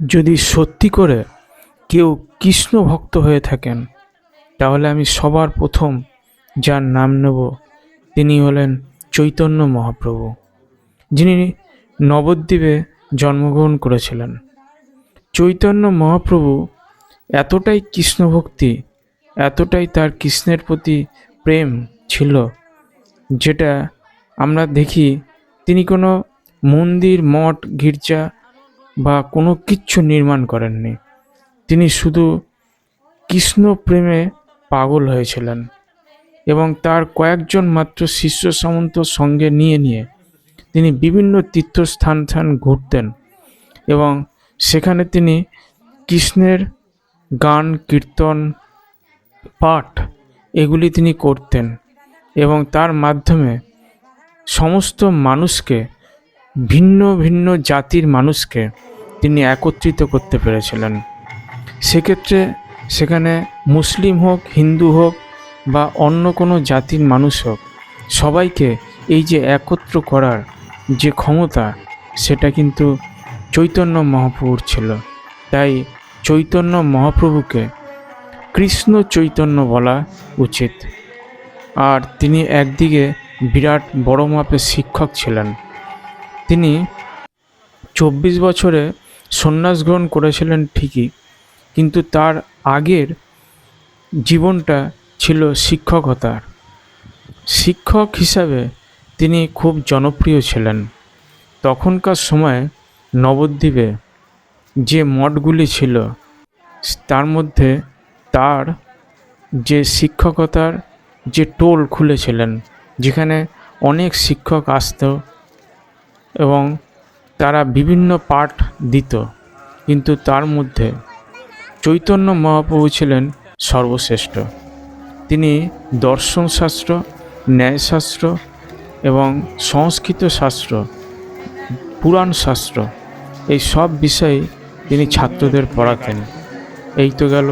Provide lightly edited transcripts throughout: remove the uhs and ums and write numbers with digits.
যদি সত্যি করে কেউ কৃষ্ণ ভক্ত হয়ে থাকেন, তাহলে আমি সবার প্রথম যার নাম নেব তিনি হলেন চৈতন্য মহাপ্রভু, যিনি নবদ্বীপে জন্মগ্রহণ করেছিলেন। চৈতন্য মহাপ্রভু এতটাই কৃষ্ণভক্তি, এতটাই তার কৃষ্ণের প্রতি প্রেম ছিল, যেটা আমরা দেখি তিনি কোনো মন্দির, মঠ, গির্জা বা কোনো কিচ্ছু নির্মাণ করেননি। তিনি শুধু কৃষ্ণ প্রেমে পাগল হয়েছিলেন এবং তার কয়েকজন মাত্র শিষ্য সামন্ত সঙ্গে নিয়ে তিনি বিভিন্ন তীর্থস্থান ঘুরতেন এবং সেখানে তিনি কৃষ্ণের গান, কীর্তন, পাঠ এগুলি তিনি করতেন এবং তার মাধ্যমে সমস্ত মানুষকে, ভিন্ন ভিন্ন জাতির মানুষকে তিনি একত্রিত করতে পেরেছিলেন। সেক্ষেত্রে সেখানে মুসলিম হোক, হিন্দু হোক বা অন্য কোনো জাতির মানুষ হোক, সবাইকে এই যে একত্র করার যে ক্ষমতা, সেটা কিন্তু চৈতন্য মহাপ্রভুর ছিল। তাই চৈতন্য মহাপ্রভুকে কৃষ্ণ চৈতন্য বলা উচিত। আর তিনি একদিকে বিরাট বড় মাপের শিক্ষক ছিলেন। তিনি 24 বছরে সন্ন্যাস গ্রহণ করেছিলেন ঠিকই, কিন্তু তার আগের জীবনটা ছিল শিক্ষকতার। শিক্ষক হিসাবে তিনি খুব জনপ্রিয় ছিলেন। তখনকার সময়ে নবদ্বীপে যে মঠগুলি ছিল, তার মধ্যে তার যে শিক্ষকতার যে টোল খুলেছিলেন, যেখানে অনেক শিক্ষক আসত এবং তারা বিভিন্ন পাঠ দিত, কিন্তু তার মধ্যে চৈতন্য মহাপ্রভু ছিলেন সর্বশ্রেষ্ঠ। তিনি দর্শনশাস্ত্র, ন্যায়শাস্ত্র এবং সংস্কৃত শাস্ত্র, পুরাণ শাস্ত্র, এই সব বিষয়ে তিনি ছাত্রদের পড়াতেন। এই তো গেল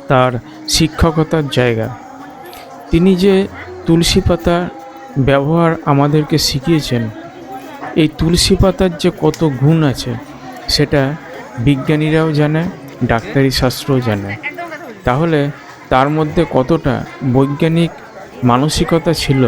তার শিক্ষকতার জায়গা। তিনি যে তুলসী পাতা ব্যবহার আমাদেরকে শিখিয়েছেন, এই তুলসী পাতার যে কত গুণ আছে সেটা বিজ্ঞানীরাও জানে, ডাক্তারি শাস্ত্রও জানে। তাহলে তার মধ্যে কতটা বৈজ্ঞানিক মানসিকতা ছিল